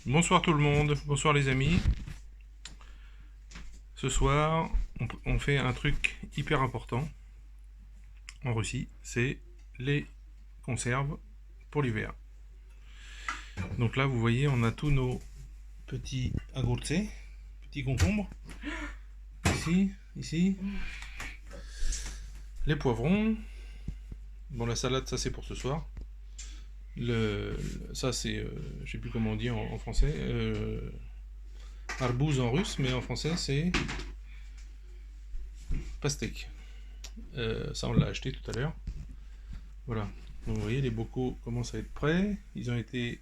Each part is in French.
Bonsoir tout le monde, bonsoir les amis. Ce soir, on fait un truc hyper important en Russie, c'est les conserves pour l'hiver. Donc là, vous voyez, on a tous nos petits agurtse, petits concombres, ici, les poivrons. Bon, la salade, ça c'est pour ce soir. Ça c'est, je sais plus comment on dit en français, arbouz en russe, mais en français c'est pastèque. Ça on l'a acheté tout à l'heure. Voilà. Donc vous voyez, les bocaux commencent à être prêts. Ils ont été...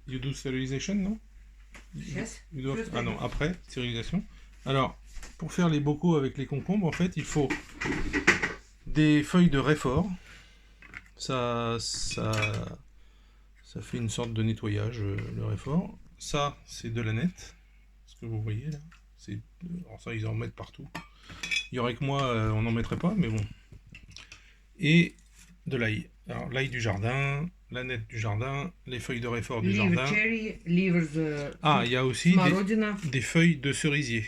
You do sterilization, non? Yes. Ah non, après, stérilisation. Alors, pour faire les bocaux avec les concombres, en fait, il faut des feuilles de réfort. Ça fait une sorte de nettoyage, le réfort. Ça, c'est de la nette. Ce que vous voyez là. Alors ça, ils en mettent partout. Il y aurait que moi, on n'en mettrait pas, mais bon. Et de l'ail. Alors, l'ail du jardin, la nette du jardin, les feuilles de réfort du jardin. Ah, il y a aussi des feuilles de cerisier.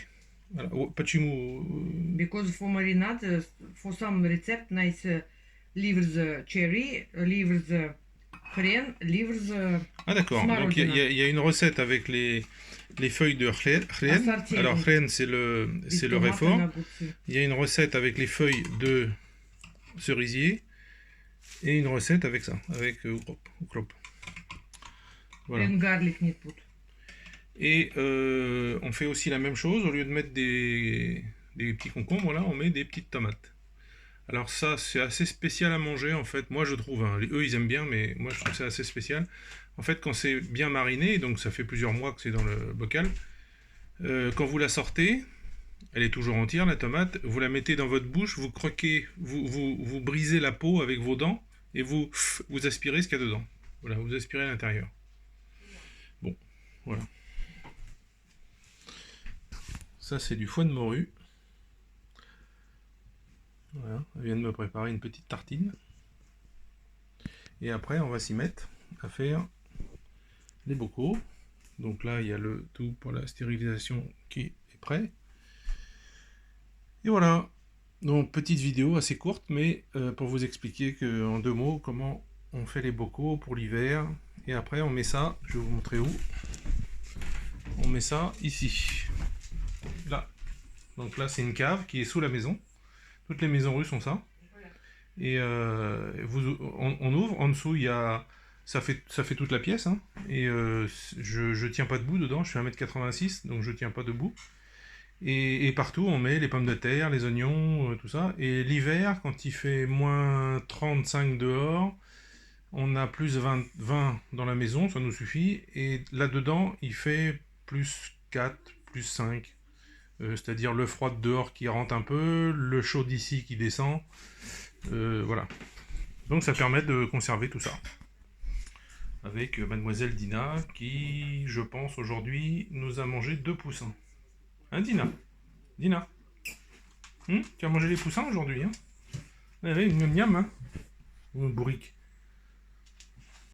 Voilà. Почему? Because for marinade, for some recept, nice leaves cherry, leaves хрен, leaves. Ah d'accord, donc il y a une recette avec les feuilles de хрен. Alors хрен c'est le réfort. Il y a une recette avec les feuilles de cerisier et une recette avec ça, avec ukrop. Voilà. Et on fait aussi la même chose, au lieu de mettre des petits concombres, là on met des petites tomates. Alors ça c'est assez spécial à manger en fait, moi je trouve, hein. Eux ils aiment bien, mais moi je trouve ça assez spécial. En fait quand c'est bien mariné, donc ça fait plusieurs mois que c'est dans le bocal, quand vous la sortez, elle est toujours entière la tomate, vous la mettez dans votre bouche, vous croquez, vous brisez la peau avec vos dents, et vous aspirez ce qu'il y a dedans. Voilà, vous aspirez à l'intérieur. Bon, voilà. Ça c'est du foie de morue. Voilà, elle vient de me préparer une petite tartine. Et après on va s'y mettre à faire les bocaux. Donc là il y a le tout pour la stérilisation qui est prêt. Et voilà. Donc petite vidéo assez courte, mais pour vous expliquer en 2 mots comment on fait les bocaux pour l'hiver. Et après on met ça, je vais vous montrer où. On met ça ici. Là. Donc là c'est une cave qui est sous la maison. Toutes les maisons russes ont ça. Et on ouvre, en dessous il y a... Ça fait toute la pièce, hein. Et je tiens pas debout dedans, je fais 1m86, donc je tiens pas debout. Et partout on met les pommes de terre, les oignons, tout ça. Et l'hiver, quand il fait moins 35 dehors, on a plus 20 dans la maison, ça nous suffit. Et là-dedans, il fait plus 4, plus 5. C'est-à-dire le froid de dehors qui rentre un peu, le chaud d'ici qui descend. Voilà. Donc ça permet de conserver tout ça. Avec mademoiselle Dina qui, je pense, aujourd'hui, nous a mangé 2 poussins. Hein, Dina? Dina? Tu as mangé les poussins aujourd'hui, hein? Oui, miam, hein? Bourrique.